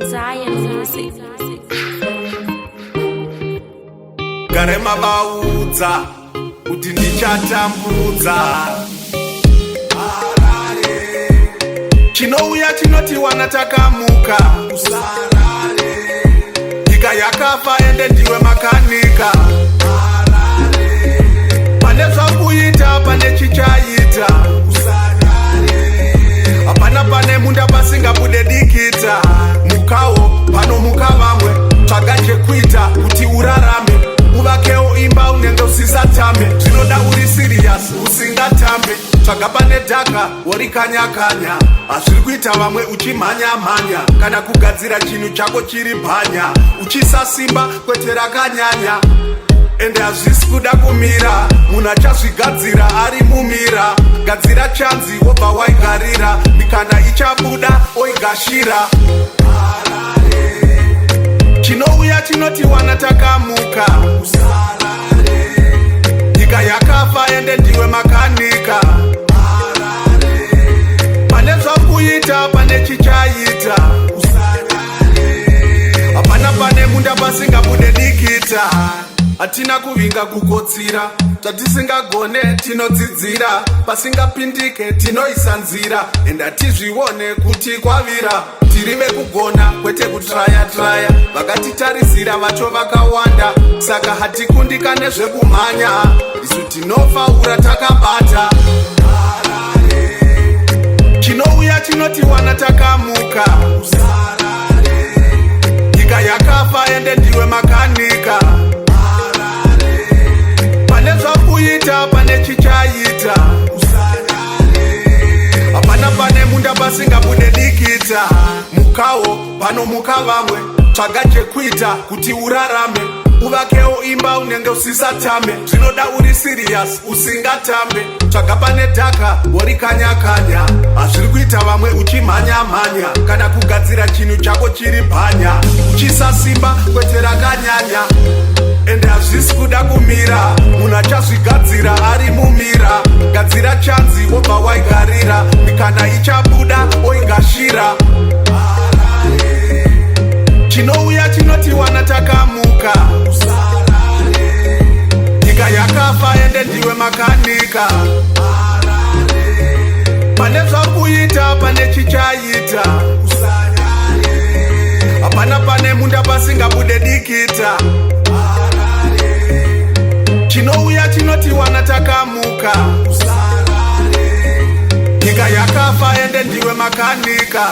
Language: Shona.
Zion Music. Garema baudza kuti ndichatambudza chinouya chinoti wana takamuka usarare nyika yakafa ende ndiwe makanika pane zvakuita pane chichaita usarare hapana pane munda pasingabude dikita mukawo pano muka vamwe tsvaga chekuita kuti urarame uvakewo imba unenge usisatame zvinoda uri siriyas usingatambe tsvaga pane dhaka worikanyakanya hazviri kuita vamwe uchimhanya-mhanya kana kugadzira chinhu chako chiri bhanya uchisa simba kwete rakanyanya ende hazvisi kuda kumira munhu achazvigadzira ari mumira gadzira chanzi wobva waigarira mikana ichabuda oigashira chinouya chinoti wana takamuka usarare nyika yakafa ende ndiwe makanika pane zvakuita pane chichaita usarare hapana pane munda pasingabude dikita hatina kuvinga kukotsira zvatisingagone tinodzidzira pasingapindike tinoisa nzira ende hatizvione kuti kwavira tiri vekugona kwete kutraya-traya vakatitarisira vacho vakawanda saka hatikundika nezvekumhanya isu tinofaura takabata chinouya chinoti wana takamuka usarare nyika yakafa ende ndiwe makanika pane zvakuita pane chichaita usarare hapana pane munda pasingabude dikita mukawo pano muka vamwe tsvaga chekuita kuti urarame uvakewo imba unenge usisatame zvinoda uri siriyas usingatambe tsvaga pane dhaka worikanyakanya hazviri kuita vamwe uchimhanya-mhanya kana kugadzira chinhu chako chiri bhanya uchisa simba kwete rakanyanya ende hazvisi kuda kumira munhu achazvigadzira ari mumira gadzira chanzi wobva waigarira mikana ichabuda oigashira chinouya chinoti wana takamuka usarare nyika yakafa ende ndiwe makanika pane zvakuita pane chichaita usarare hapana pane munda pasingabude dikita chinouya chinoti wana takamuka usarare nyika yakafa ende ndiwe makanika